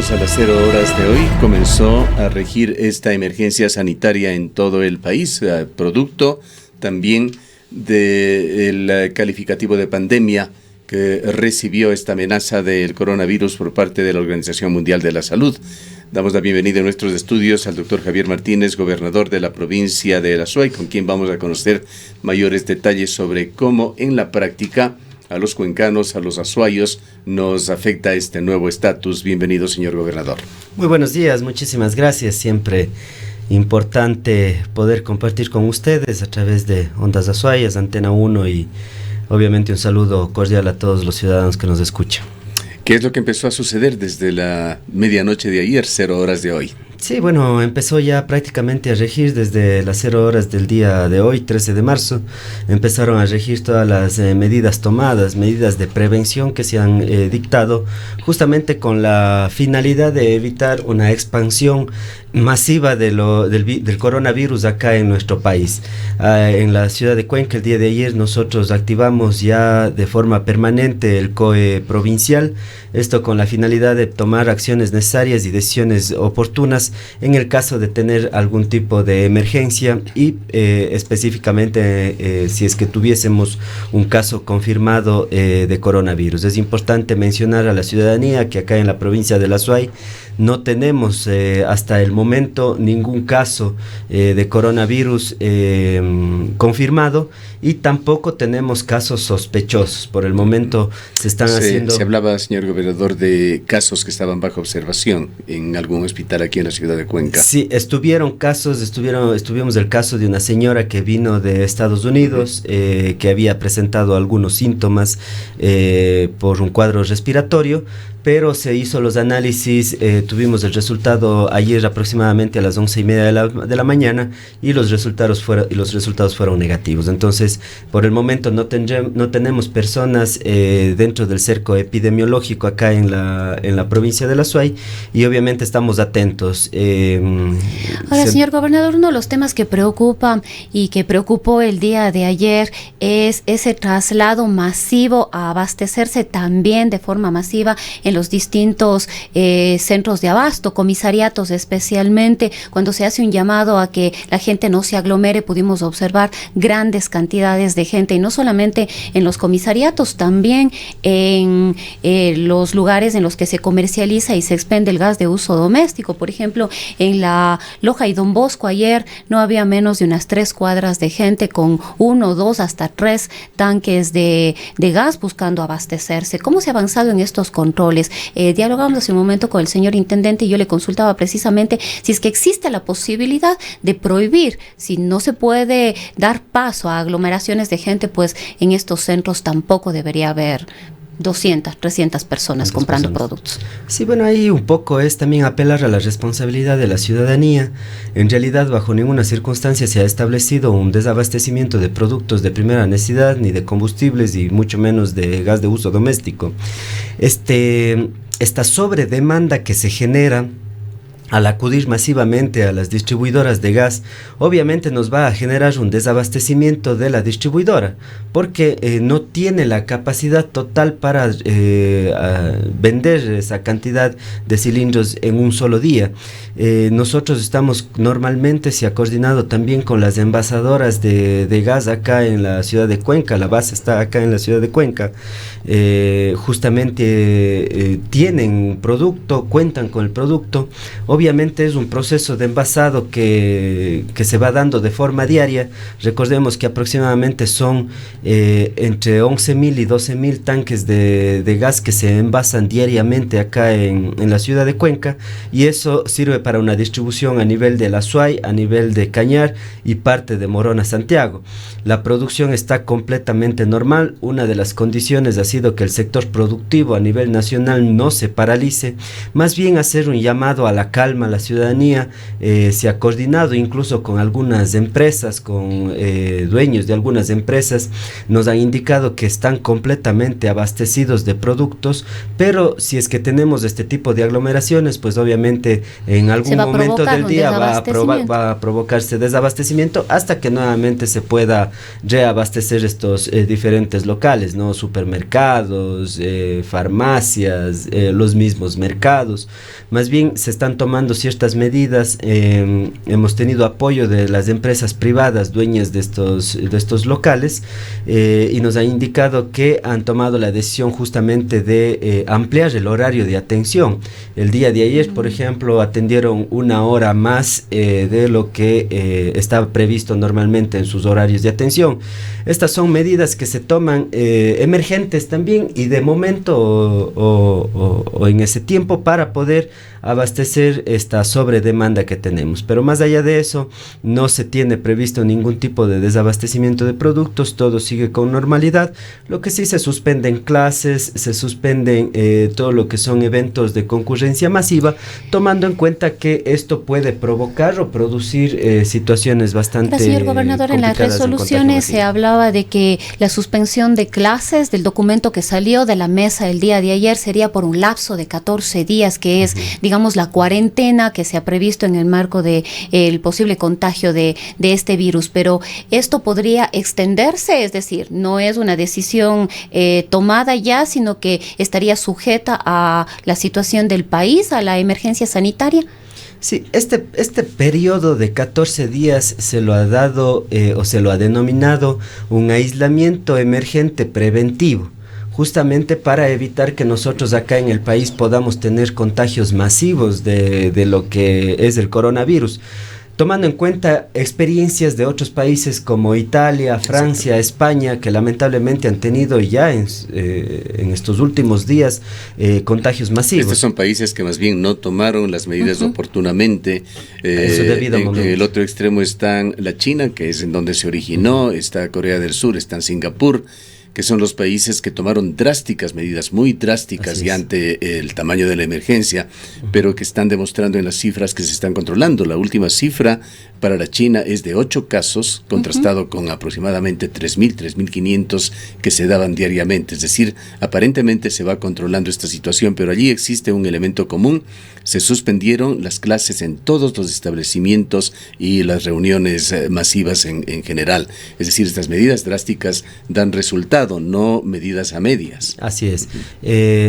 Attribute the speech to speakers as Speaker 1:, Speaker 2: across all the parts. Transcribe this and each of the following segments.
Speaker 1: minutos a las 0 horas de hoy comenzó a regir esta emergencia sanitaria en todo el país, producto también del calificativo de pandemia que recibió esta amenaza del coronavirus por parte de la Organización Mundial de la Salud. Damos la bienvenida en nuestros estudios al doctor Javier Martínez, gobernador de la provincia de La Azuay, con quien vamos a conocer mayores detalles sobre cómo en la práctica a los cuencanos, a los azuayos, nos afecta este nuevo estatus. Bienvenido, señor gobernador.
Speaker 2: Muy buenos días, muchísimas gracias. Siempre importante poder compartir con ustedes a través de Ondas Azuayas, Antena 1 y obviamente un saludo cordial a todos los ciudadanos que nos escuchan.
Speaker 1: ¿Qué es lo que empezó a suceder desde la medianoche de ayer, 0 horas de hoy?
Speaker 2: Sí, bueno, empezó ya prácticamente a regir desde las 0 horas del día de hoy, 13 de marzo. Empezaron a regir todas las medidas tomadas, medidas de prevención que se han dictado justamente con la finalidad de evitar una expansión masiva del coronavirus acá en nuestro país. En la ciudad de Cuenca, el día de ayer, nosotros activamos ya de forma permanente el COE provincial, esto con la finalidad de tomar acciones necesarias y decisiones oportunas en el caso de tener algún tipo de emergencia y específicamente si es que tuviésemos un caso confirmado de coronavirus. Es importante mencionar a la ciudadanía que acá en la provincia de La Azuay no tenemos hasta el momento ningún caso de coronavirus confirmado y tampoco tenemos casos sospechosos. Por el momento se están haciendo...
Speaker 1: Se hablaba, señor gobernador, de casos que estaban bajo observación en algún hospital aquí en la ciudad de Cuenca.
Speaker 2: Sí, estuvimos el caso de una señora que vino de Estados Unidos, que había presentado algunos síntomas por un cuadro respiratorio, pero se hizo los análisis, tuvimos el resultado ayer aproximadamente a las 11:30 de la mañana y los resultados fueron negativos. Entonces, por el momento no tenemos personas dentro del cerco epidemiológico acá en la provincia de La Azuay y obviamente estamos atentos.
Speaker 3: Ahora, señor gobernador, uno de los temas que preocupa y que preocupó el día de ayer es ese traslado masivo a abastecerse también de forma masiva en los distintos centros de abasto, comisariatos especialmente. Cuando se hace un llamado a que la gente no se aglomere, pudimos observar grandes cantidades de gente, y no solamente en los comisariatos, también en los lugares en los que se comercializa y se expende el gas de uso doméstico. Por ejemplo, en la Loja y Don Bosco ayer no había menos de unas 3 cuadras de gente con 1, 2, hasta 3 tanques de gas buscando abastecerse. ¿Cómo se ha avanzado en estos controles? Dialogamos hace un momento con el señor intendente y yo le consultaba precisamente si es que existe la posibilidad de prohibir, si no se puede dar paso a aglomeraciones de gente, pues en estos centros tampoco debería haber 200, 300 personas comprando productos.
Speaker 2: Sí, bueno, ahí un poco es también apelar a la responsabilidad de la ciudadanía. En realidad, bajo ninguna circunstancia se ha establecido un desabastecimiento de productos de primera necesidad, ni de combustibles, y mucho menos de gas de uso doméstico. Esta sobredemanda que se genera al acudir masivamente a las distribuidoras de gas, obviamente nos va a generar un desabastecimiento de la distribuidora, porque no tiene la capacidad total para vender esa cantidad de cilindros en un solo día. Nosotros estamos normalmente, se ha coordinado también con las envasadoras de gas acá en la ciudad de Cuenca, la base está acá en la ciudad de Cuenca, justamente tienen producto, cuentan con el producto. Obviamente es un proceso de envasado que se va dando de forma diaria. Recordemos que aproximadamente son entre 11,000 y 12,000 tanques de gas que se envasan diariamente acá en la ciudad de Cuenca, y eso sirve para una distribución a nivel de La Azuay, a nivel de Cañar y parte de Morona, Santiago. La producción está completamente normal. Una de las condiciones ha sido que el sector productivo a nivel nacional no se paralice, más bien hacer un llamado a la calma calma a la ciudadanía, se ha coordinado incluso con algunas empresas, con dueños de algunas empresas, nos han indicado que están completamente abastecidos de productos, pero si es que tenemos este tipo de aglomeraciones, pues obviamente en algún momento del día va a provocarse desabastecimiento hasta que nuevamente se pueda reabastecer estos diferentes locales, ¿no? Supermercados, farmacias, los mismos mercados. Más bien se están tomando ciertas medidas. Hemos tenido apoyo de las empresas privadas dueñas de estos locales, y nos han indicado que han tomado la decisión justamente de ampliar el horario de atención. El día de ayer, por ejemplo, atendieron 1 hora más de lo que estaba previsto normalmente en sus horarios de atención. Estas son medidas que se toman emergentes también y de momento o en ese tiempo para poder abastecer esta sobredemanda que tenemos. Pero más allá de eso, no se tiene previsto ningún tipo de desabastecimiento de productos, todo sigue con normalidad. Lo que sí se suspenden clases, se suspenden todo lo que son eventos de concurrencia masiva, tomando en cuenta que esto puede provocar o producir situaciones bastante complicadas.
Speaker 3: Señor gobernador, en las resoluciones se hablaba de que la suspensión de clases del documento que salió de la mesa el día de ayer sería por un lapso de 14 días, que es, digamos, la cuarentena que se ha previsto en el marco de el posible contagio de este virus. Pero esto podría extenderse, es decir, no es una decisión tomada ya, sino que estaría sujeta a la situación del país, a la emergencia sanitaria.
Speaker 2: Sí, este periodo de 14 días se lo ha dado o se lo ha denominado un aislamiento emergente preventivo, justamente para evitar que nosotros acá en el país podamos tener contagios masivos de lo que es el coronavirus, tomando en cuenta experiencias de otros países como Italia, Francia, España, que lamentablemente han tenido ya en estos últimos días contagios masivos.
Speaker 1: Estos son países que más bien no tomaron las medidas oportunamente. En el otro extremo están la China, que es en donde se originó, está Corea del Sur, está en Singapur, que son los países que tomaron drásticas medidas, muy drásticas y ante el tamaño de la emergencia, pero que están demostrando en las cifras que se están controlando. La última cifra para la China es de 8 casos, contrastado con aproximadamente 3.000, 3.500 que se daban diariamente. Es decir, aparentemente se va controlando esta situación, pero allí existe un elemento común. Se suspendieron las clases en todos los establecimientos y las reuniones masivas en general. Es decir, estas medidas drásticas dan resultado, no medidas a medias.
Speaker 2: Así es.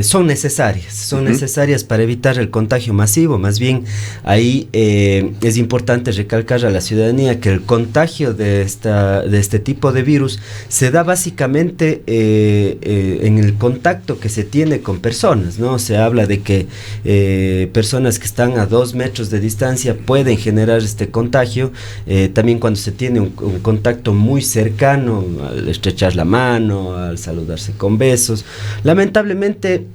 Speaker 2: Son necesarias para evitar el contagio masivo. Más bien, ahí es importante recalcar a la ciudadanía que el contagio de este tipo de virus se da básicamente en el contacto que se tiene con personas, ¿no? Se habla de que personas que están a 2 metros de distancia pueden generar este contagio. También cuando se tiene un contacto muy cercano, al estrechar la mano, al saludarse con besos. Lamentablemente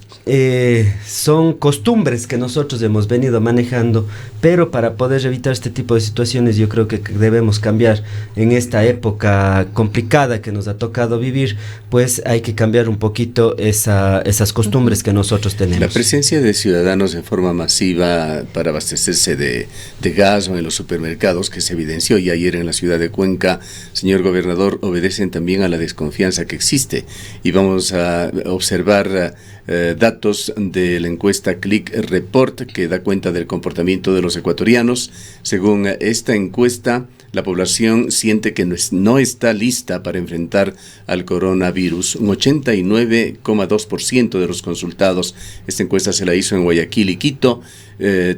Speaker 2: son costumbres que nosotros hemos venido manejando, pero para poder evitar este tipo de situaciones yo creo que debemos cambiar. En esta época complicada que nos ha tocado vivir, pues hay que cambiar un poquito esas costumbres que nosotros tenemos.
Speaker 1: La presencia de ciudadanos en forma masiva para abastecerse de gas o en los supermercados, que se evidenció ya ayer en la ciudad de Cuenca, señor gobernador, obedecen también a la desconfianza que existe. Y vamos a observar datos de la encuesta Click Report, que da cuenta del comportamiento de los ecuatorianos. Según esta encuesta, la población siente que no está lista para enfrentar al coronavirus. Un 89,2% de los consultados, esta encuesta se la hizo en Guayaquil y Quito,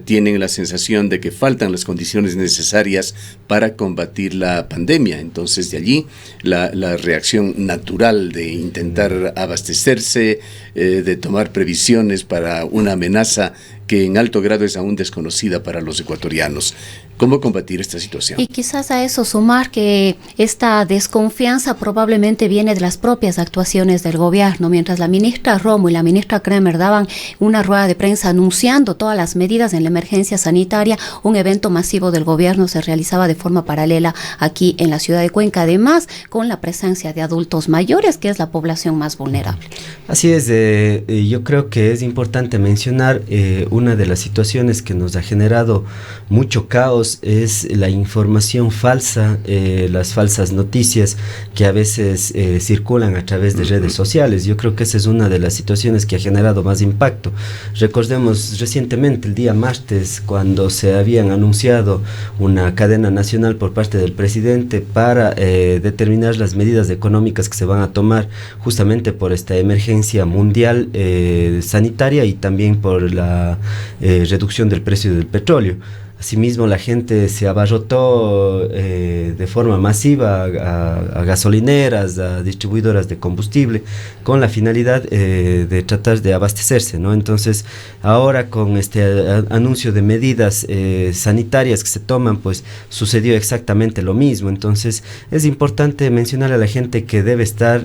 Speaker 1: tienen la sensación de que faltan las condiciones necesarias para combatir la pandemia. Entonces, de allí la reacción natural de intentar abastecerse, de tomar previsiones para una amenaza que en alto grado es aún desconocida para los ecuatorianos. ¿Cómo combatir esta situación?
Speaker 3: Y quizás a eso sumar que esta desconfianza probablemente viene de las propias actuaciones del gobierno. Mientras la ministra Romo y la ministra Kremer daban una rueda de prensa anunciando todas las medidas en la emergencia sanitaria, un evento masivo del gobierno se realizaba de forma paralela aquí en la ciudad de Cuenca, además con la presencia de adultos mayores, que es la población más vulnerable.
Speaker 2: Así es, yo creo que es importante mencionar una una de las situaciones que nos ha generado mucho caos es la información falsa, las falsas noticias que a veces circulan a través de redes sociales. Yo creo que esa es una de las situaciones que ha generado más impacto. Recordemos recientemente, el día martes, cuando se habían anunciado una cadena nacional por parte del presidente para determinar las medidas económicas que se van a tomar justamente por esta emergencia mundial sanitaria y también por la reducción del precio del petróleo. Asimismo, la gente se abarrotó de forma masiva a gasolineras, a distribuidoras de combustible, con la finalidad de tratar de abastecerse, ¿no? Entonces, ahora con este anuncio de medidas sanitarias que se toman, pues sucedió exactamente lo mismo. Entonces, es importante mencionar a la gente que debe estar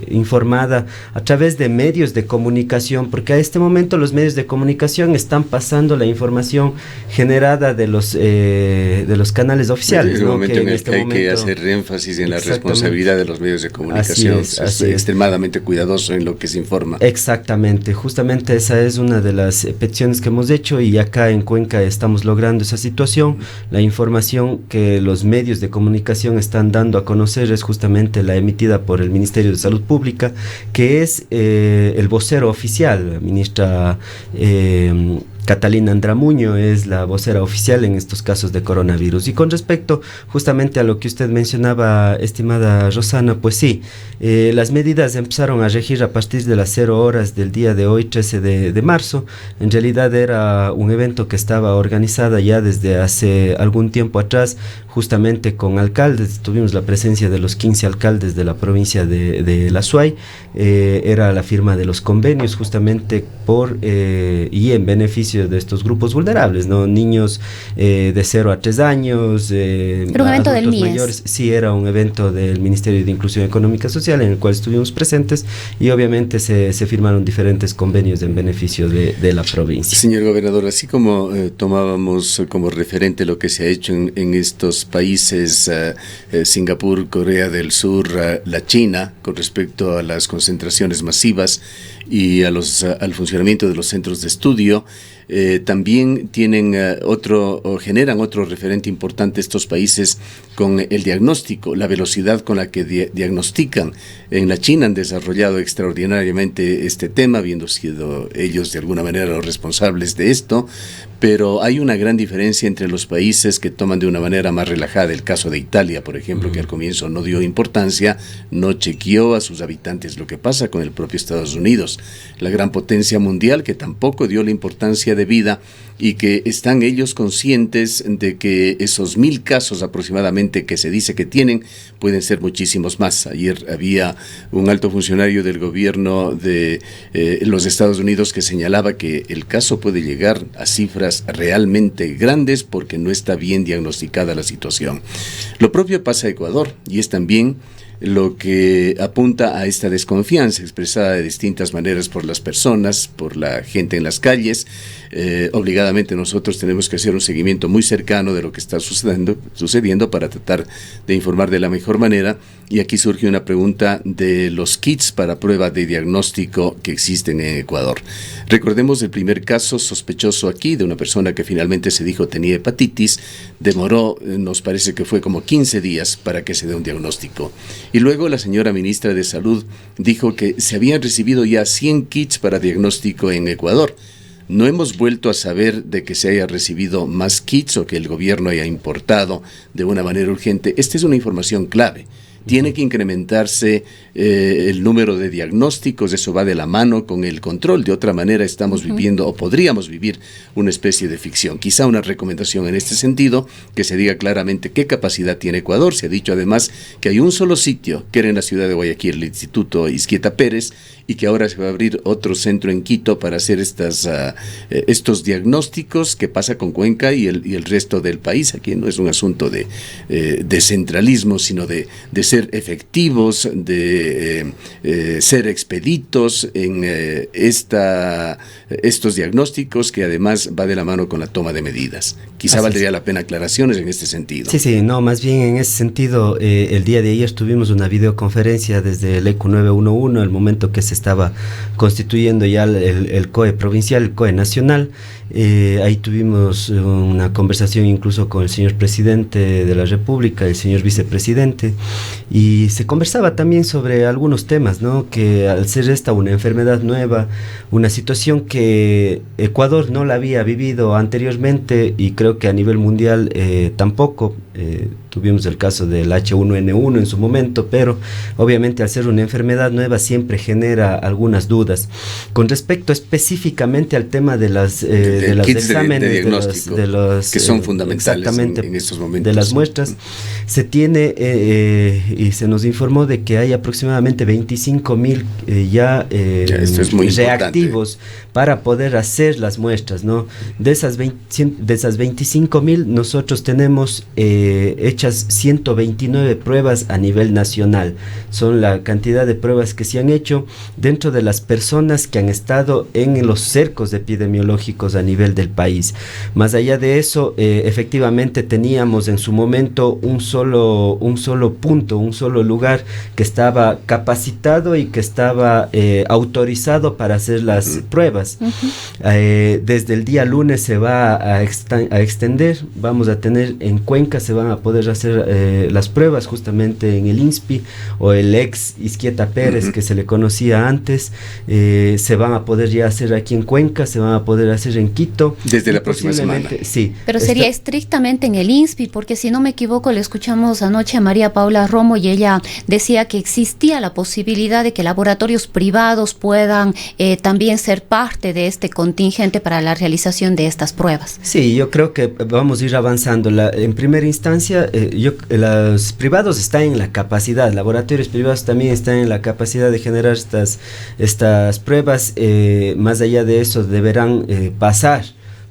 Speaker 2: informada a través de medios de comunicación, porque a este momento los medios de comunicación están pasando la información generada de los canales oficiales.
Speaker 1: Es el momento en el que hay que hacer énfasis en la responsabilidad de los medios de comunicación. Así es extremadamente cuidadoso en lo que se informa.
Speaker 2: Exactamente, justamente esa es una de las peticiones que hemos hecho, y acá en Cuenca estamos logrando esa situación. La información que los medios de comunicación están dando a conocer es justamente la emitida por el Ministerio de Salud Pública, que es el vocero oficial. La ministra Catalina Andramuño es la vocera oficial en estos casos de coronavirus. Y con respecto justamente a lo que usted mencionaba, estimada Rosana, pues sí, las medidas empezaron a regir a partir de las 0 horas del día de hoy, 13 de marzo. En realidad era un evento que estaba organizada ya desde hace algún tiempo atrás, justamente con alcaldes. Tuvimos la presencia de los 15 alcaldes de la provincia de La Suay. Era la firma de los convenios justamente y en beneficio de estos grupos vulnerables, ¿no? Niños de 0 a 3 años,
Speaker 3: era un evento del MIES.
Speaker 2: Mayores. Sí, era un evento del Ministerio de Inclusión Económica y Social en el cual estuvimos presentes, y obviamente se firmaron diferentes convenios en beneficio de la provincia.
Speaker 1: Señor gobernador, así como tomábamos como referente lo que se ha hecho en estos países, Singapur, Corea del Sur, la China, con respecto a las concentraciones masivas y al funcionamiento de los centros de estudio, también tienen generan otro referente importante estos países con el diagnóstico, la velocidad con la que diagnostican. En la China han desarrollado extraordinariamente este tema, habiendo sido ellos de alguna manera los responsables de esto, pero hay una gran diferencia entre los países que toman de una manera más relajada. El caso de Italia, por ejemplo, que al comienzo no dio importancia, no chequeó a sus habitantes. Lo que pasa con el propio Estados Unidos, la gran potencia mundial, que tampoco dio la importancia debida, y que están ellos conscientes de que esos 1,000 casos aproximadamente que se dice que tienen, pueden ser muchísimos más. Ayer había un alto funcionario del gobierno de los Estados Unidos que señalaba que el caso puede llegar a cifras realmente grandes porque no está bien diagnosticada la situación. Lo propio pasa a Ecuador, y es también lo que apunta a esta desconfianza expresada de distintas maneras por las personas, por la gente en las calles. Obligadamente nosotros tenemos que hacer un seguimiento muy cercano de lo que está sucediendo para tratar de informar de la mejor manera. Y aquí surge una pregunta de los kits para prueba de diagnóstico que existen en Ecuador. Recordemos el primer caso sospechoso aquí de una persona que finalmente se dijo tenía hepatitis. Demoró, nos parece que fue como 15 días para que se dé un diagnóstico. Y luego la señora ministra de Salud dijo que se habían recibido ya 100 kits para diagnóstico en Ecuador. No hemos vuelto a saber de que se haya recibido más kits o que el gobierno haya importado de una manera urgente. Esta es una información clave. Tiene que incrementarse el número de diagnósticos, eso va de la mano con el control. De otra manera estamos viviendo o podríamos vivir una especie de ficción. Quizá una recomendación en este sentido, que se diga claramente qué capacidad tiene Ecuador. Se ha dicho además que hay un solo sitio, que era en la ciudad de Guayaquil, el Instituto Izquieta Pérez, y que ahora se va a abrir otro centro en Quito para hacer estos diagnósticos. ¿Qué pasa con Cuenca y el resto del país? Aquí no es un asunto de centralismo, sino de ser efectivos, de ser expeditos en estos diagnósticos, que además va de la mano con la toma de medidas. Quizá valdría la pena aclaraciones en este sentido.
Speaker 2: Sí, no, más bien en ese sentido, el día de ayer tuvimos una videoconferencia desde el ECU 911, el momento que se estaba constituyendo ya el COE provincial, el COE nacional. Ahí tuvimos una conversación incluso con el señor presidente de la República, el señor vicepresidente, y se conversaba también sobre algunos temas, ¿no? Que al ser esta una enfermedad nueva, una situación que Ecuador no la había vivido anteriormente, y creo que a nivel mundial tampoco. Tuvimos el caso del H1N1 en su momento, pero obviamente al ser una enfermedad nueva siempre genera algunas dudas. Con respecto específicamente al tema de los exámenes,
Speaker 1: de los que son fundamentales en estos momentos,
Speaker 2: de las muestras, se tiene y se nos informó de que hay aproximadamente 25,000
Speaker 1: esto es muy
Speaker 2: reactivos para poder hacer las muestras, ¿no? De esas 25,000 nosotros tenemos hechas 129 pruebas a nivel nacional. Son la cantidad de pruebas que se han hecho dentro de las personas que han estado en los cercos epidemiológicos a nivel del país. Más allá de eso, efectivamente teníamos en su momento un solo punto, un solo lugar que estaba capacitado y que estaba autorizado para hacer las pruebas. Desde el día lunes se va a extender. Vamos a tener en Cuenca, se van a poder hacer las pruebas justamente en el INSPI o el ex Izquieta Pérez, que se le conocía antes. Se van a poder ya hacer aquí en Cuenca, se van a poder hacer en Quito.
Speaker 1: Desde la próxima semana.
Speaker 2: Sí.
Speaker 3: Pero sería estrictamente en el INSPI, porque si no me equivoco, le escuchamos anoche a María Paula Romo y ella decía que existía la posibilidad de que laboratorios privados puedan también ser parte de este contingente para la realización de estas pruebas.
Speaker 2: Sí, yo creo que vamos a ir avanzando. En primera instancia, los privados están en la capacidad, laboratorios privados también están en la capacidad de generar estas pruebas. Más allá de eso, deberán pasar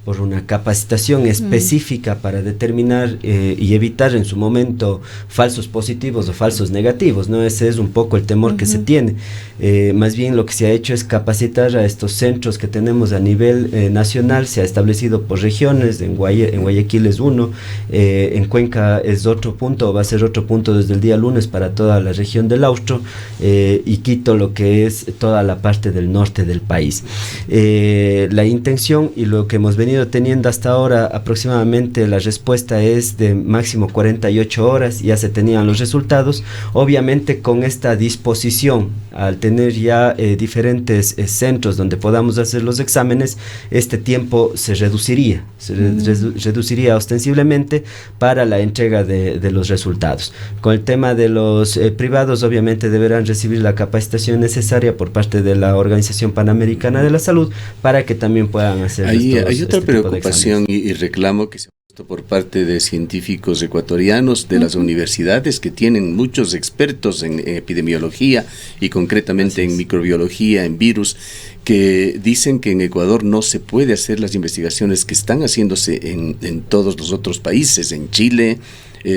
Speaker 2: por una capacitación específica para determinar y evitar en su momento falsos positivos o falsos negativos, ¿no? Ese es un poco el temor que se tiene. Más bien lo que se ha hecho es capacitar a estos centros que tenemos a nivel nacional. Se ha establecido por regiones. En Guayaquil es uno, en Cuenca es otro punto, va a ser otro punto desde el día lunes para toda la región del Austro, y Quito, lo que es toda la parte del norte del país. La intención y lo que hemos venido teniendo hasta ahora, aproximadamente la respuesta es de máximo 48 horas, ya se tenían los resultados. Obviamente con esta disposición, al tener ya diferentes centros donde podamos hacer los exámenes, este tiempo se reduciría, reduciría ostensiblemente para la entrega de los resultados. Con el tema de los privados, obviamente deberán recibir la capacitación necesaria por parte de la Organización Panamericana de la Salud para que también puedan hacer
Speaker 1: hay otra preocupación y reclamo que se ha puesto por parte de científicos ecuatorianos de las universidades, que tienen muchos expertos en epidemiología y concretamente en microbiología, en virus, que dicen que en Ecuador no se puede hacer las investigaciones que están haciéndose en todos los otros países, en Chile.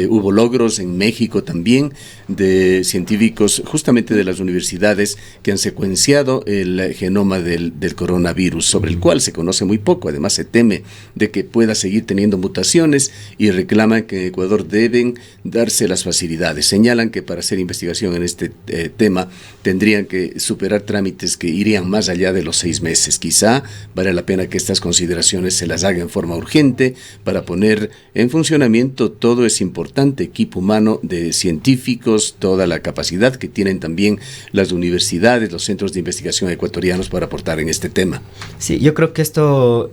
Speaker 1: Hubo logros en México también de científicos justamente de las universidades que han secuenciado el genoma del coronavirus, sobre el cual se conoce muy poco. Además se teme de que pueda seguir teniendo mutaciones y reclaman que en Ecuador deben darse las facilidades. Señalan que para hacer investigación en este tema tendrían que superar trámites que irían más allá de los 6 meses. Quizá vale la pena que estas consideraciones se las haga en forma urgente para poner en funcionamiento todo ese importante equipo humano de científicos, toda la capacidad que tienen también las universidades, los centros de investigación ecuatorianos para aportar en este tema.
Speaker 2: Sí, yo creo que esto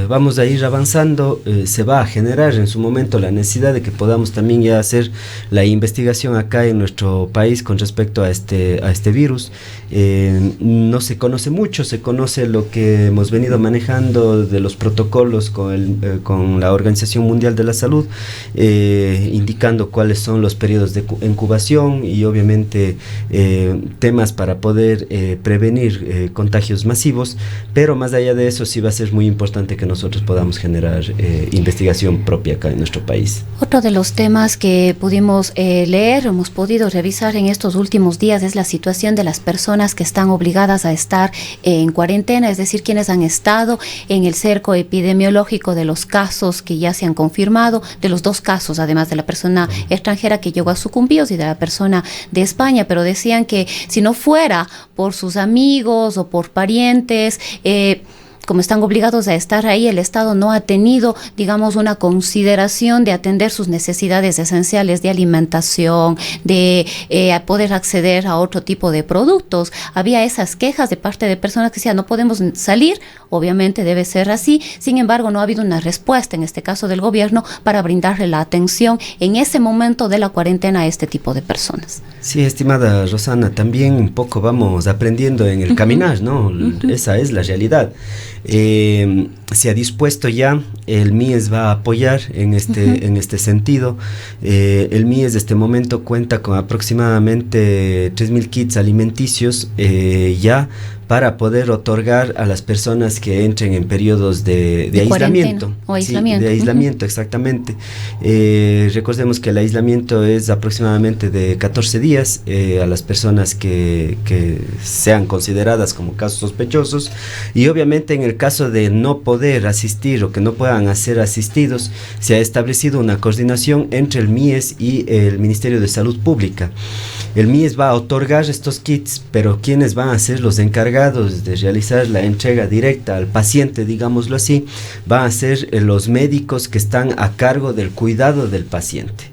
Speaker 2: vamos a ir avanzando. Se va a generar en su momento la necesidad de que podamos también ya hacer la investigación acá en nuestro país con respecto a este virus. No se conoce mucho, se conoce lo que hemos venido manejando de los protocolos con la Organización Mundial de la Salud. indicando cuáles son los periodos de incubación y obviamente temas para poder prevenir contagios masivos, pero más allá de eso sí va a ser muy importante que nosotros podamos generar investigación propia acá en nuestro país.
Speaker 3: Otro de los temas que pudimos leer, hemos podido revisar en estos últimos días es la situación de las personas que están obligadas a estar en cuarentena, es decir, quienes han estado en el cerco epidemiológico de los casos que ya se han confirmado, de los 2 casos, además de la persona extranjera que llegó a Sucumbíos y de la persona de España, pero decían que si no fuera por sus amigos o por parientes, como están obligados a estar ahí, el Estado no ha tenido, digamos, una consideración de atender sus necesidades esenciales de alimentación, de poder acceder a otro tipo de productos. Había esas quejas de parte de personas que decían, no podemos salir, obviamente debe ser así, sin embargo no ha habido una respuesta, en este caso del gobierno, para brindarle la atención en ese momento de la cuarentena a este tipo de personas.
Speaker 2: Sí, estimada Rosana, también un poco vamos aprendiendo en el caminar, ¿no? Esa es la realidad. Se ha dispuesto ya, el MIES va a apoyar en este sentido. El MIES de este momento cuenta con aproximadamente 3.000 kits alimenticios ya para poder otorgar a las personas que entren en periodos de aislamiento.
Speaker 3: O aislamiento.
Speaker 2: Sí, de aislamiento, exactamente. Recordemos que el aislamiento es aproximadamente de 14 días a las personas que sean consideradas como casos sospechosos, y obviamente en el caso de no poder asistir o que no puedan ser asistidos, se ha establecido una coordinación entre el MIES y el Ministerio de Salud Pública. El MIES va a otorgar estos kits, pero quienes van a ser los encargados de realizar la entrega directa al paciente, digámoslo así, van a ser los médicos que están a cargo del cuidado del paciente.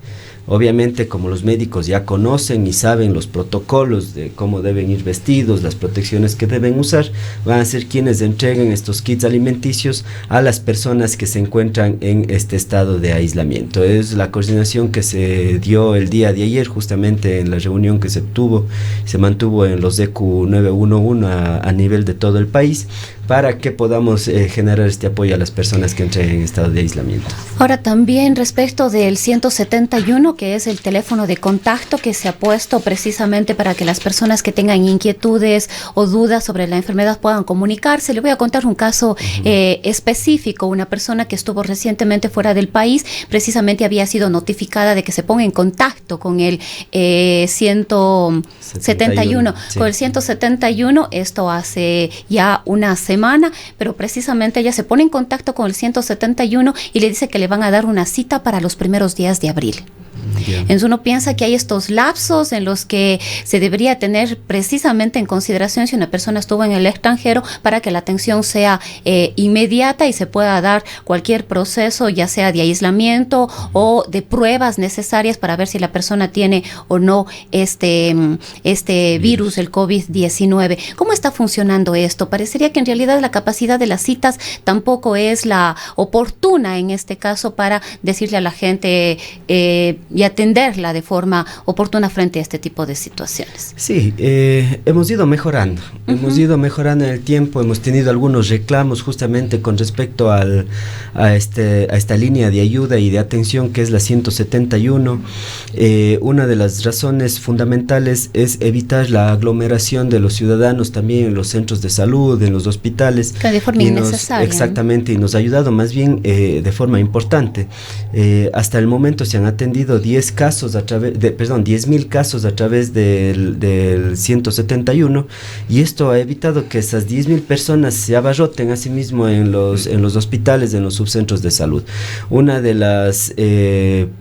Speaker 2: Obviamente, como los médicos ya conocen y saben los protocolos de cómo deben ir vestidos, las protecciones que deben usar, van a ser quienes entreguen estos kits alimenticios a las personas que se encuentran en este estado de aislamiento. Es la coordinación que se dio el día de ayer, justamente en la reunión que se mantuvo en los ECU 911 a nivel de todo el país, para que podamos generar este apoyo a las personas que entren en estado de aislamiento.
Speaker 3: Ahora también respecto del 171, que es el teléfono de contacto que se ha puesto precisamente para que las personas que tengan inquietudes o dudas sobre la enfermedad puedan comunicarse. Le voy a contar un caso específico. Una persona que estuvo recientemente fuera del país, precisamente había sido notificada de que se ponga en contacto con el 171. Sí. Con el 171, esto hace ya una semana, pero precisamente ella se pone en contacto con el 171 y le dice que le van a dar una cita para los primeros días de abril. Entonces uno piensa que hay estos lapsos en los que se debería tener precisamente en consideración si una persona estuvo en el extranjero, para que la atención sea inmediata y se pueda dar cualquier proceso, ya sea de aislamiento o de pruebas necesarias para ver si la persona tiene o no este virus, el COVID-19. ¿Cómo está funcionando esto? Parecería que en realidad la capacidad de las citas tampoco es la oportuna en este caso para decirle a la gente y atenderla de forma oportuna frente a este tipo de situaciones.
Speaker 2: Sí, hemos ido mejorando, hemos ido mejorando en el tiempo, hemos tenido algunos reclamos justamente con respecto a esta línea de ayuda y de atención que es la 171. Una de las razones fundamentales es evitar la aglomeración de los ciudadanos también en los centros de salud, en los hospitales.
Speaker 3: Que de forma innecesaria.
Speaker 2: Exactamente, y nos ha ayudado más bien de forma importante. Hasta el momento se han atendido 10.000 casos a través del 171, y esto ha evitado que esas 10.000 personas se abarroten a sí mismo en los hospitales, en los subcentros de salud. Una de las,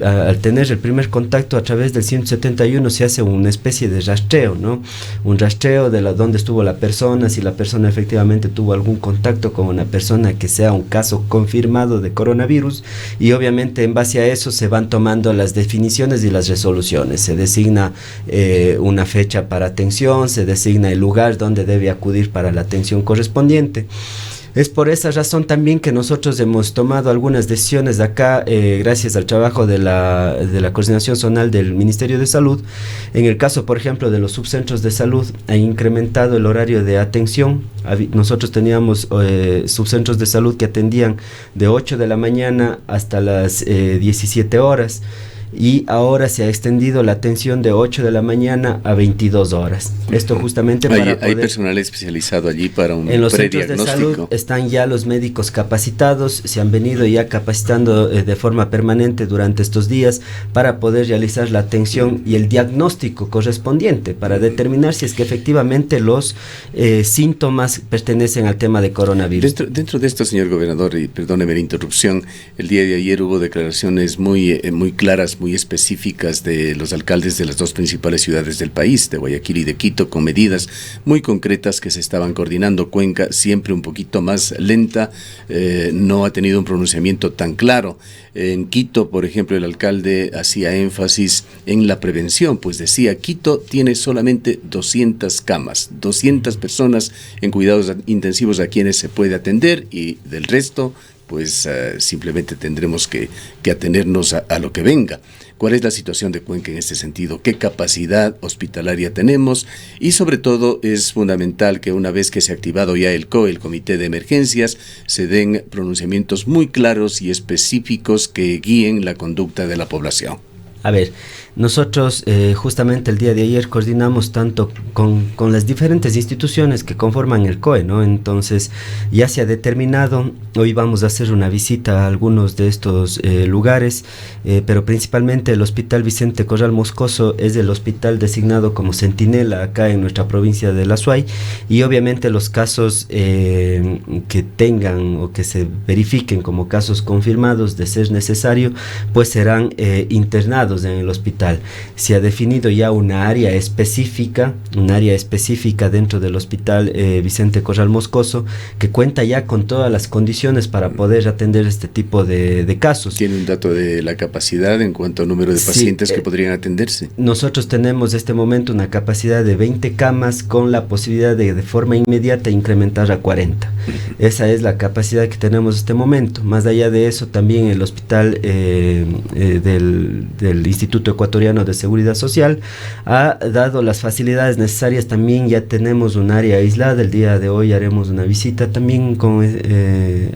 Speaker 2: al tener el primer contacto a través del 171 se hace una especie de rastreo, ¿no? Un rastreo de dónde estuvo la persona, si la persona efectivamente tuvo algún contacto con una persona que sea un caso confirmado de coronavirus, y obviamente en base a eso se van tomando las definiciones y las resoluciones. Se designa una fecha para atención, se designa el lugar donde debe acudir para la atención correspondiente. Es por esa razón también que nosotros hemos tomado algunas decisiones acá, gracias al trabajo de la coordinación zonal del Ministerio de Salud. En el caso, por ejemplo, de los subcentros de salud, ha incrementado el horario de atención. Nosotros teníamos subcentros de salud que atendían de 8 de la mañana hasta las 17 horas. y ahora se ha extendido la atención de 8 de la mañana a 22 horas. Esto justamente para
Speaker 1: hay personal especializado allí para un
Speaker 2: en los centros de
Speaker 1: prediagnóstico.
Speaker 2: salud están ya los médicos capacitados, se han venido ya capacitando de forma permanente durante estos días para poder realizar la atención y el diagnóstico correspondiente para determinar si es que efectivamente los síntomas pertenecen al tema de coronavirus.
Speaker 1: Dentro de esto, señor gobernador, y perdóneme la interrupción, el día de ayer hubo declaraciones muy claras, muy específicas de los alcaldes de las dos principales ciudades del país, de Guayaquil y de Quito, con medidas muy concretas que se estaban coordinando. Cuenca siempre un poquito más lenta, no ha tenido un pronunciamiento tan claro. En Quito, por ejemplo, el alcalde hacía énfasis en la prevención, pues decía, Quito tiene solamente 200 camas, 200 personas en cuidados intensivos a quienes se puede atender, y del resto pues simplemente tendremos que atenernos a lo que venga. ¿Cuál es la situación de Cuenca en este sentido? ¿Qué capacidad hospitalaria tenemos? Y sobre todo es fundamental que una vez que se ha activado ya el COE, el Comité de Emergencias, se den pronunciamientos muy claros y específicos que guíen la conducta de la población.
Speaker 2: A ver, nosotros justamente el día de ayer coordinamos tanto con las diferentes instituciones que conforman el COE, ¿no? Entonces ya se ha determinado, hoy vamos a hacer una visita a algunos de estos lugares, pero principalmente el Hospital Vicente Corral Moscoso es el hospital designado como centinela acá en nuestra provincia de La Suay, y obviamente los casos que tengan o que se verifiquen como casos confirmados de ser necesario, pues serán internados en el hospital. Se ha definido ya una área específica dentro del Hospital Vicente Corral Moscoso, que cuenta ya con todas las condiciones para poder atender este tipo de casos.
Speaker 1: ¿Tiene un dato de la capacidad en cuanto al número de pacientes que podrían atenderse?
Speaker 2: Nosotros tenemos en este momento una capacidad de 20 camas con la posibilidad de forma inmediata incrementar a 40. Esa es la capacidad que tenemos en este momento. Más allá de eso, también el hospital del Instituto Ecuatoriano de Seguridad Social ha dado las facilidades necesarias. También ya tenemos un área aislada. El día de hoy haremos una visita también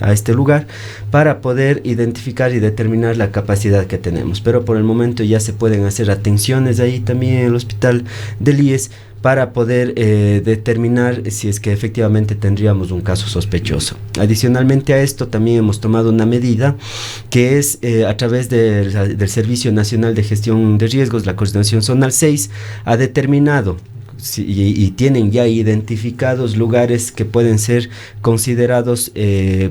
Speaker 2: a este lugar para poder identificar y determinar la capacidad que tenemos. Pero por el momento ya se pueden hacer atenciones ahí también en el hospital del IES para poder determinar si es que efectivamente tendríamos un caso sospechoso. Adicionalmente a esto, también hemos tomado una medida que es a través del Servicio Nacional de Gestión de Riesgos, la Coordinación Zonal 6, ha determinado y tienen ya identificados lugares que pueden ser considerados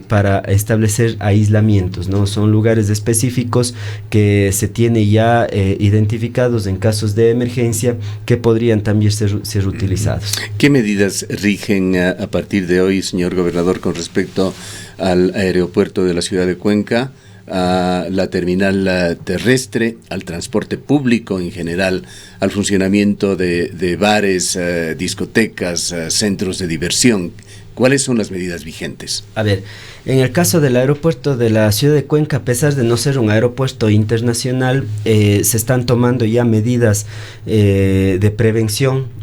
Speaker 2: para establecer aislamientos, ¿no? Son lugares específicos que se tiene ya identificados en casos de emergencia que podrían también ser utilizados.
Speaker 1: ¿Qué medidas rigen a partir de hoy, señor gobernador, con respecto al aeropuerto de la ciudad de Cuenca, a la terminal terrestre, al transporte público en general, al funcionamiento de bares, discotecas, centros de diversión? ¿Cuáles son las medidas vigentes?
Speaker 2: A ver, en el caso del aeropuerto de la ciudad de Cuenca, a pesar de no ser un aeropuerto internacional, se están tomando ya medidas de prevención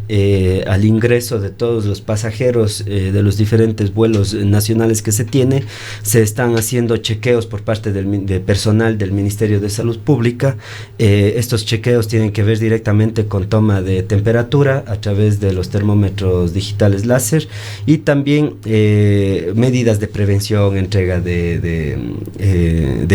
Speaker 2: al ingreso de todos los pasajeros de los diferentes vuelos nacionales que se tiene. Se están haciendo chequeos por parte de personal del Ministerio de Salud Pública. Estos chequeos tienen que ver directamente con toma de temperatura a través de los termómetros digitales láser, y también medidas de prevención, entrega de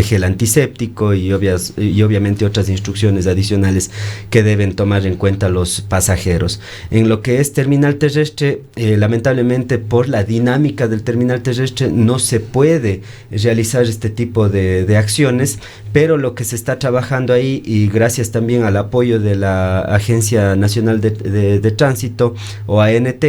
Speaker 2: gel antiséptico y obviamente otras instrucciones adicionales que deben tomar en cuenta los pasajeros. En lo que es terminal terrestre, lamentablemente por la dinámica del terminal terrestre no se puede realizar este tipo de acciones, pero lo que se está trabajando ahí, y gracias también al apoyo de la Agencia Nacional de Tránsito o ANT,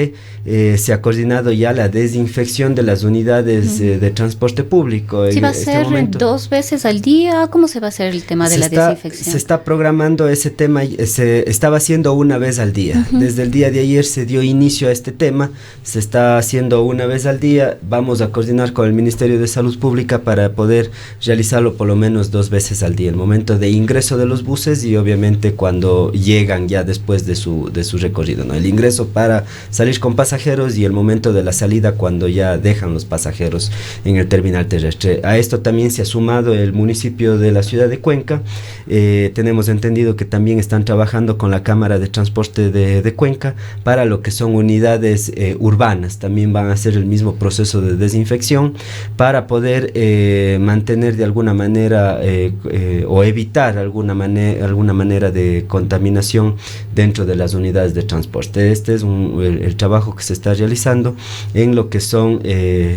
Speaker 2: se ha coordinado ya la desinfección de las unidades de transporte público.
Speaker 3: ¿Sí va a ser 2 veces al día? ¿Cómo se va a hacer el tema de la desinfección?
Speaker 2: Se está programando ese tema, se estaba haciendo una vez al día. Desde desde el día de ayer se dio inicio a este tema, se está haciendo una vez al día, vamos a coordinar con el Ministerio de Salud Pública para poder realizarlo por lo menos 2 veces al día, el momento de ingreso de los buses y obviamente cuando llegan ya después de su recorrido, ¿no? El ingreso para salir con pasajeros y el momento de la salida cuando ya dejan los pasajeros en el terminal terrestre. A esto también se ha sumado el municipio de la ciudad de Cuenca. Tenemos entendido que también están trabajando con la Cámara de Transporte de Cuenca para lo que son unidades urbanas. También van a hacer el mismo proceso de desinfección para poder mantener de alguna manera o evitar alguna manera de contaminación dentro de las unidades de transporte. Este es el trabajo que se está realizando en lo que son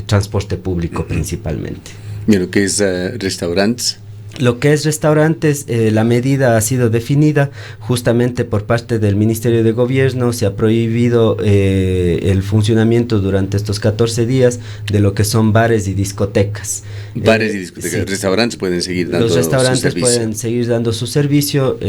Speaker 2: transporte público principalmente.
Speaker 1: ¿Y lo que es restaurantes?
Speaker 2: Lo que es restaurantes, la medida ha sido definida justamente por parte del Ministerio de Gobierno. Se ha prohibido el funcionamiento durante estos 14 días de lo que son bares y discotecas.
Speaker 1: Bares y discotecas, sí. Restaurantes pueden seguir dando su servicio.
Speaker 2: Los restaurantes pueden seguir dando su servicio.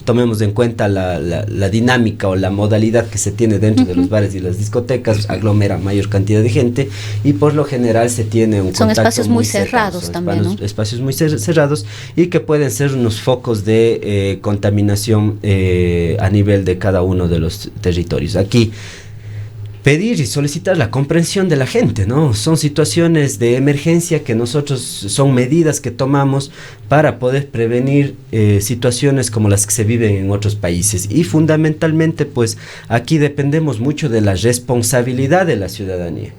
Speaker 2: Tomemos en cuenta la dinámica o la modalidad que se tiene dentro de los bares y las discotecas. Aglomera mayor cantidad de gente y por lo general se tiene un
Speaker 3: son
Speaker 2: contacto
Speaker 3: espacios muy cerrados también, ¿no?
Speaker 2: Espacios muy cerrados y que pueden ser unos focos de contaminación a nivel de cada uno de los territorios. Aquí pedir y solicitar la comprensión de la gente, ¿no? Son situaciones de emergencia que nosotros, son medidas que tomamos para poder prevenir situaciones como las que se viven en otros países y fundamentalmente pues aquí dependemos mucho de la responsabilidad de la ciudadanía.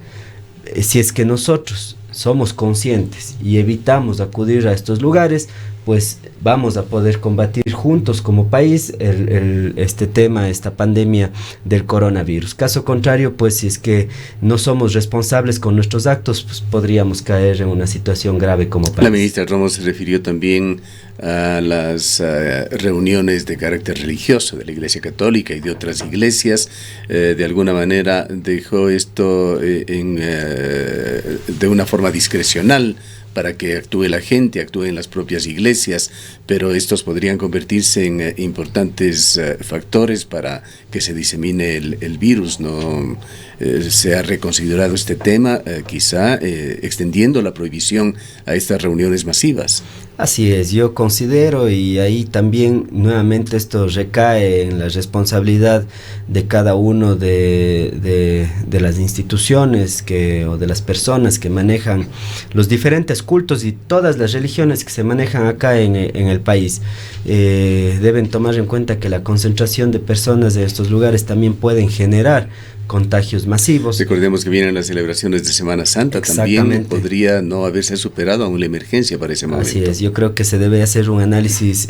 Speaker 2: Si es que nosotros somos conscientes y evitamos acudir a estos lugares, pues vamos a poder combatir juntos como país este tema, esta pandemia del coronavirus. Caso contrario, pues si es que no somos responsables con nuestros actos, pues podríamos caer en una situación grave como país.
Speaker 1: La ministra Romo se refirió también a las reuniones de carácter religioso de la Iglesia Católica y de otras iglesias. De alguna manera dejó esto de una forma discrecional para que actúe la gente, actúen las propias iglesias, pero estos podrían convertirse en importantes factores para que se disemine el virus, ¿no? Se ha reconsiderado este tema, quizá extendiendo la prohibición a estas reuniones masivas.
Speaker 2: Así es, yo considero, y ahí también nuevamente esto recae en la responsabilidad de cada uno de las instituciones o de las personas que manejan los diferentes cultos y todas las religiones que se manejan acá en el país. Deben tomar en cuenta que la concentración de personas en estos lugares también pueden generar contagios masivos.
Speaker 1: Recordemos que vienen las celebraciones de Semana Santa, también podría no haberse superado aún la emergencia para ese momento.
Speaker 2: Así es, yo creo que se debe hacer un análisis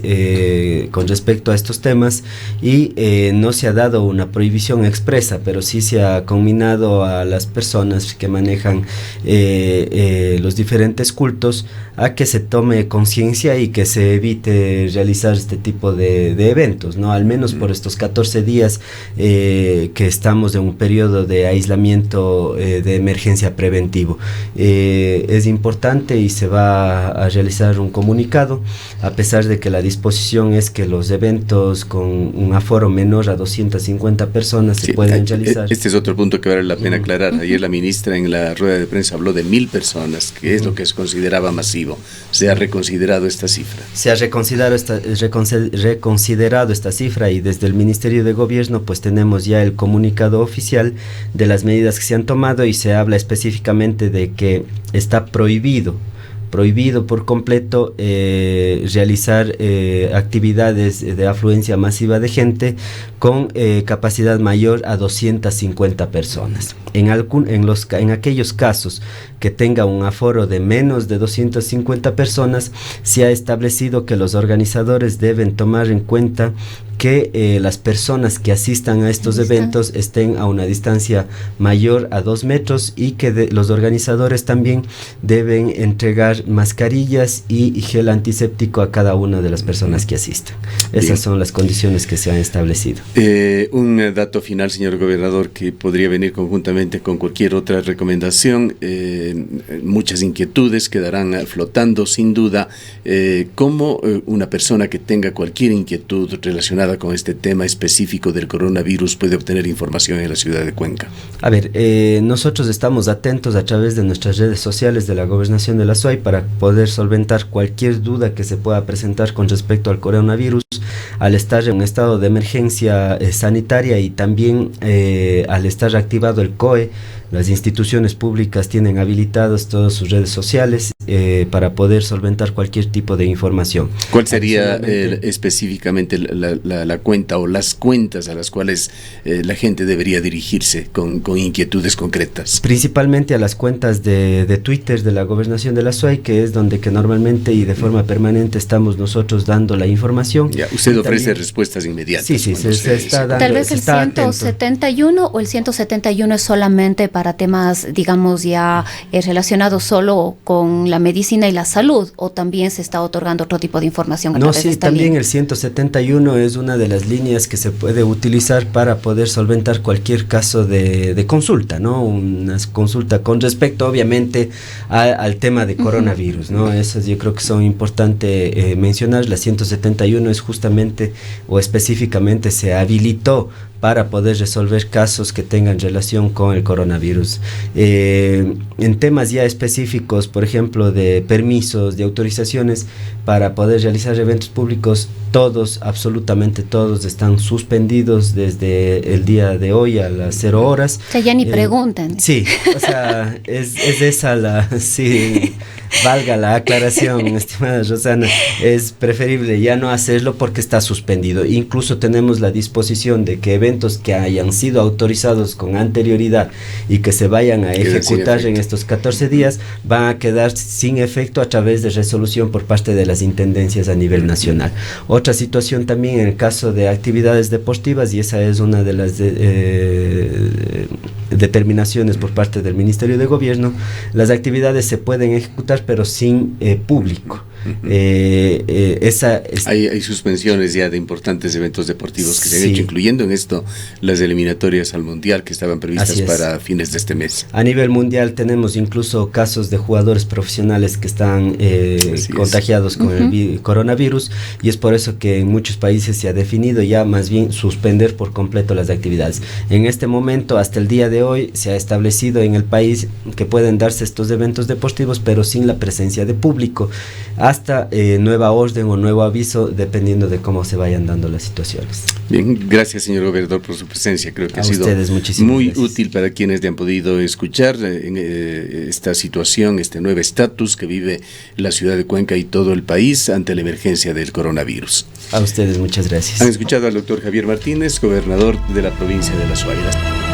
Speaker 2: con respecto a estos temas y no se ha dado una prohibición expresa, pero sí se ha conminado a las personas que manejan los diferentes cultos a que se tome conciencia y que se evite realizar este tipo de eventos, ¿no? Al menos por estos 14 días que estamos en un periodo de aislamiento de emergencia preventivo. Es importante y se va a realizar un comunicado, a pesar de que la disposición es que los eventos con un aforo menor a 250 personas se pueden realizar.
Speaker 1: Este es otro punto que vale la pena aclarar. Ayer la ministra en la rueda de prensa habló de 1,000 personas, que es lo que se consideraba masivo. ¿Se ha reconsiderado esta cifra?
Speaker 2: Se ha reconsiderado esta cifra y desde el Ministerio de Gobierno pues tenemos ya el comunicado oficial de las medidas que se han tomado y se habla específicamente de que está prohibido por completo realizar actividades de afluencia masiva de gente con capacidad mayor a 250 personas. En aquellos casos que tenga un aforo de menos de 250 personas, se ha establecido que los organizadores deben tomar en cuenta que las personas que asistan a estos eventos estén a una distancia mayor a 2 metros y que los organizadores también deben entregar tener mascarillas y gel antiséptico a cada una de las personas que asistan. Esas son las condiciones que se han establecido.
Speaker 1: Un dato final, señor gobernador, que podría venir conjuntamente con cualquier otra recomendación. Muchas inquietudes quedarán flotando, sin duda. ¿Cómo una persona que tenga cualquier inquietud relacionada con este tema específico del coronavirus puede obtener información en la ciudad de Cuenca?
Speaker 2: A ver, nosotros estamos atentos a través de nuestras redes sociales de la Gobernación de la SUAY para poder solventar cualquier duda que se pueda presentar con respecto al coronavirus, al estar en un estado de emergencia sanitaria y también al estar activado el COE. Las instituciones públicas tienen habilitadas todas sus redes sociales para poder solventar cualquier tipo de información.
Speaker 1: ¿Cuál sería específicamente la cuenta o las cuentas a las cuales la gente debería dirigirse con inquietudes concretas?
Speaker 2: Principalmente a las cuentas de Twitter de la Gobernación de la SUAY, que es donde que normalmente y de forma permanente estamos nosotros dando la información.
Speaker 1: Ya, usted ofrece también respuestas inmediatas.
Speaker 2: Sí, se está dando.
Speaker 3: Tal vez el 171 o el 171 es solamente para temas, digamos, ya relacionados solo con la medicina y la salud, o también se está otorgando otro tipo de información a través de esta
Speaker 2: también
Speaker 3: línea.
Speaker 2: El 171 es una de las líneas que se puede utilizar para poder solventar cualquier caso de consulta, ¿no? Una consulta con respecto, obviamente, al tema de coronavirus, ¿no? Esas yo creo que son importantes mencionar. La 171 es justamente o específicamente se habilitó para poder resolver casos que tengan relación con el coronavirus. En temas ya específicos, por ejemplo, de permisos, de autorizaciones para poder realizar eventos públicos, todos, absolutamente todos, están suspendidos desde el día de hoy a las 0 horas.
Speaker 3: O sea, ya ni preguntan.
Speaker 2: Sí, o sea, es esa la... Sí, valga la aclaración, estimada Rosana, es preferible ya no hacerlo porque está suspendido. Incluso tenemos la disposición de que eventos que hayan sido autorizados con anterioridad y que se vayan a ejecutar en estos 14 días, van a quedar sin efecto a través de resolución por parte de las intendencias a nivel nacional. Otra situación también en el caso de actividades deportivas, y esa es una de las determinaciones por parte del Ministerio de Gobierno, las actividades se pueden ejecutar pero sin público.
Speaker 1: Hay suspensiones ya de importantes eventos deportivos que se han hecho, incluyendo en esto las eliminatorias al Mundial que estaban previstas para fines de este mes.
Speaker 2: A nivel mundial tenemos incluso casos de jugadores profesionales que están contagiados con el coronavirus, y es por eso que en muchos países se ha definido ya más bien suspender por completo las actividades. En este momento, hasta el día de hoy, se ha establecido en el país que pueden darse estos eventos deportivos pero sin la presencia de público, hasta nueva orden o nuevo aviso, dependiendo de cómo se vayan dando las situaciones.
Speaker 1: Bien, gracias señor gobernador por su presencia. Creo que ha sido muy útil para quienes le han podido escuchar en esta situación, este nuevo estatus que vive la ciudad de Cuenca y todo el país ante la emergencia del coronavirus.
Speaker 2: A ustedes muchas gracias.
Speaker 1: Han escuchado al doctor Javier Martínez, gobernador de la provincia de La Suaira.